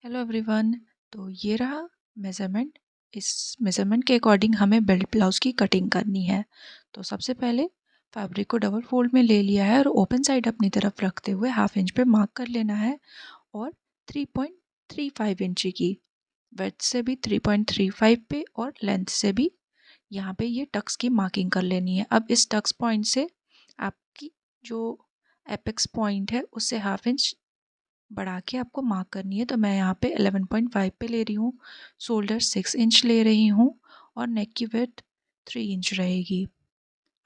Hello everyone. तो ये रहा मेज़रमेंट। इस मेज़रमेंट के अकॉर्डिंग हमें बेल्ट ब्लाउज़ की कटिंग करनी है। तो सबसे पहले फैब्रिक को डबल फोल्ड में ले लिया है और ओपन साइड अपनी तरफ रखते हुए हाफ इंच पे मार्क कर लेना है और 3.35 इंच की विड्थ से भी 3.35 पे और लेंथ से भी यहाँ पे ये टक्स की मार्किंग कर लेनी है। अब इस टक्स पॉइंट से आपकी जो एपेक्स पॉइंट है उससे हाफ इंच बढ़ा के आपको मार्क करनी है। तो मैं यहाँ पे 11.5 पे ले रही हूँ, शोल्डर 6 इंच ले रही हूँ और नेक की विड्थ 3 इंच रहेगी।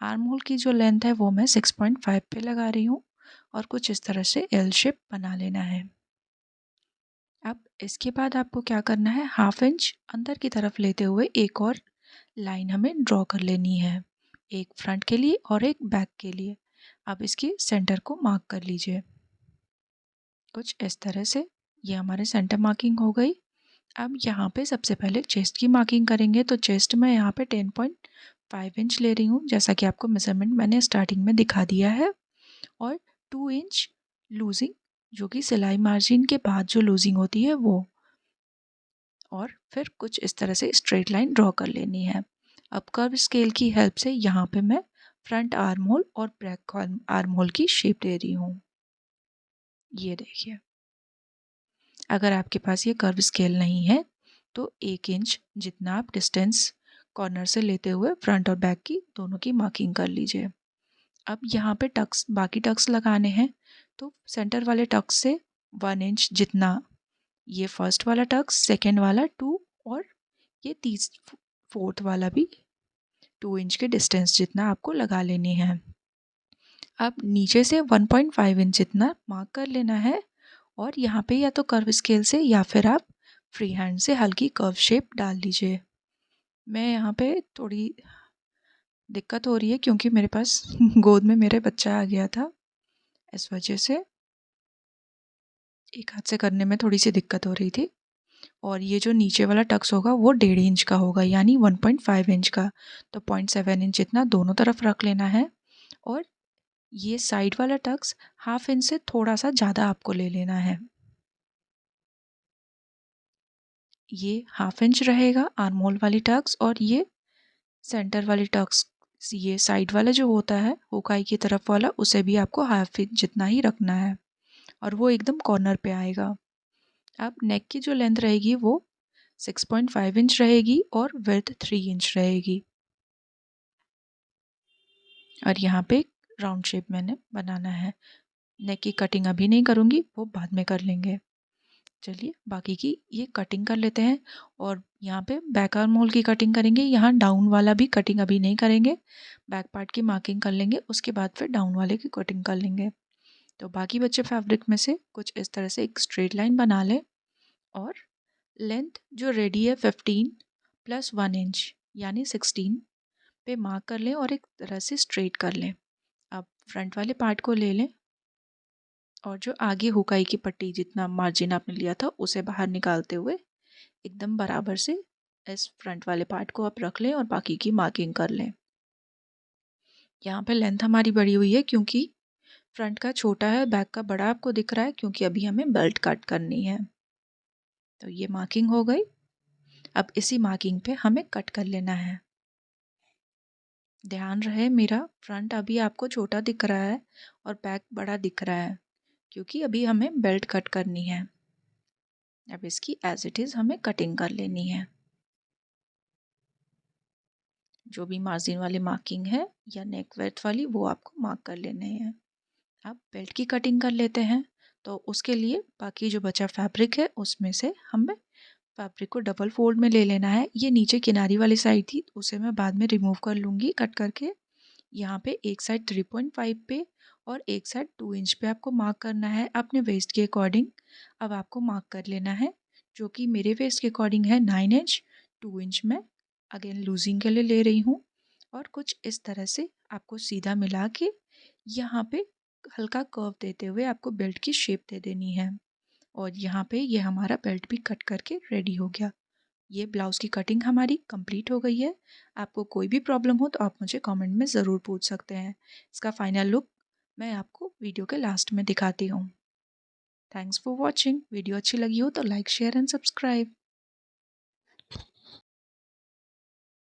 आर्म होल की जो लेंथ है वो मैं 6.5 पे लगा रही हूँ और कुछ इस तरह से एल शेप बना लेना है। अब इसके बाद आपको क्या करना है, हाफ इंच अंदर की तरफ लेते हुए एक और लाइन हमें ड्रॉ कर लेनी है, एक फ्रंट के लिए और एक बैक के लिए। अब इसकी सेंटर को मार्क कर लीजिए कुछ इस तरह से। ये हमारे सेंटर मार्किंग हो गई। अब यहाँ पे सबसे पहले चेस्ट की मार्किंग करेंगे। तो चेस्ट में यहाँ पे 10.5 इंच ले रही हूँ, जैसा कि आपको मेजरमेंट मैंने स्टार्टिंग में दिखा दिया है, और 2 इंच लूजिंग, जो कि सिलाई मार्जिन के बाद जो लूजिंग होती है वो, और फिर कुछ इस तरह से स्ट्रेट लाइन ड्रॉ कर लेनी है। अब कर्व स्केल की हेल्प से यहाँ पे मैं फ्रंट आर्म होल और बैक आर्म होल की शेप दे रही हूँ। ये देखिए, अगर आपके पास ये कर्व स्केल नहीं है तो 1 इंच जितना आप डिस्टेंस कॉर्नर से लेते हुए फ्रंट और बैक की दोनों की मार्किंग कर लीजिए। अब यहाँ पे टक्स, बाकी टक्स लगाने हैं। तो सेंटर वाले टक्स से 1 इंच जितना, ये फर्स्ट वाला टक्स, सेकेंड वाला 2 और ये फोर्थ वाला भी 2 इंच के डिस्टेंस जितना आपको लगा लेनी है। अब नीचे से 1.5 इंच जितना मार्क कर लेना है और यहाँ पे या तो कर्व स्केल से या फिर आप फ्री हैंड से हल्की कर्व शेप डाल दीजिए। मैं यहाँ पे थोड़ी दिक्कत हो रही है क्योंकि मेरे पास गोद में मेरे बच्चा आ गया था, इस वजह से एक हाथ से करने में थोड़ी सी दिक्कत हो रही थी। और ये जो नीचे वाला टक्स होगा वो 1.5 इंच का होगा, यानी 1.5 इंच का। तो 0.7 इंच जितना दोनों तरफ रख लेना है। और ये साइड वाला टक्स हाफ इंच से थोड़ा सा ज़्यादा आपको ले लेना है। ये हाफ इंच रहेगा आर्म होल वाली टक्स, और ये सेंटर वाली टक्स, ये साइड वाला जो होता है हुकाई की तरफ वाला, उसे भी आपको हाफ इंच जितना ही रखना है और वो एकदम कॉर्नर पे आएगा। अब नेक की जो लेंथ रहेगी वो 6.5 इंच रहेगी और विड्थ 3 इंच रहेगी। और यहाँ पे राउंड शेप मैंने बनाना है। नेक की कटिंग अभी नहीं करूँगी, वो बाद में कर लेंगे। चलिए बाकी की ये कटिंग कर लेते हैं। और यहाँ पे बैक आर्म होल की कटिंग करेंगे। यहाँ डाउन वाला भी कटिंग अभी नहीं करेंगे, बैक पार्ट की मार्किंग कर लेंगे, उसके बाद फिर डाउन वाले की कटिंग कर लेंगे। तो बाकी बचे फैब्रिक में से कुछ इस तरह से एक स्ट्रेट लाइन बना लें और लेंथ जो रेडी है 15 प्लस 1 इंच यानी 16 पे मार्क कर लें और एक तरह से स्ट्रेट कर लें। अब फ्रंट वाले पार्ट को ले लें और जो आगे हुकाई की पट्टी जितना मार्जिन आपने लिया था उसे बाहर निकालते हुए एकदम बराबर से इस फ्रंट वाले पार्ट को आप रख लें और बाकी की मार्किंग कर लें। यहाँ पे लेंथ हमारी बड़ी हुई है क्योंकि फ्रंट का छोटा है, बैक का बड़ा आपको दिख रहा है क्योंकि अभी हमें बेल्ट कट करनी है। तो ये मार्किंग हो गई। अब इसी मार्किंग पे हमें कट कर लेना है। ध्यान रहे मेरा फ्रंट अभी आपको छोटा दिख रहा है और बैक बड़ा दिख रहा है क्योंकि अभी हमें बेल्ट कट करनी है। अब इसकी एज इट इज़ हमें कटिंग कर लेनी है। जो भी मार्जिन वाली मार्किंग है या नेक विड्थ वाली वो आपको मार्क कर लेने हैं। अब बेल्ट की कटिंग कर लेते हैं। तो उसके लिए बाकी जो बचा फैब्रिक है उसमें से हमें फैब्रिक को डबल फोल्ड में ले लेना है। ये नीचे किनारी वाली साइड थी, उसे मैं बाद में रिमूव कर लूँगी कट करके। यहाँ पे एक साइड 3.5 पे और एक साइड 2 इंच पे आपको मार्क करना है अपने वेस्ट के अकॉर्डिंग। अब आपको मार्क कर लेना है, जो कि मेरे वेस्ट के अकॉर्डिंग है 9 इंच। 2 इंच में अगेन लूजिंग के लिए ले रही हूँ और कुछ इस तरह से आपको सीधा मिला के यहाँ पे हल्का कर्व देते हुए आपको बेल्ट की शेप दे देनी है। और यहाँ पे ये हमारा बेल्ट भी कट करके रेडी हो गया। ये ब्लाउज़ की कटिंग हमारी कंप्लीट हो गई है। आपको कोई भी प्रॉब्लम हो तो आप मुझे कमेंट में ज़रूर पूछ सकते हैं। इसका फाइनल लुक मैं आपको वीडियो के लास्ट में दिखाती हूँ। Thanks for watching. वीडियो अच्छी लगी हो तो लाइक शेयर एंड सब्सक्राइब।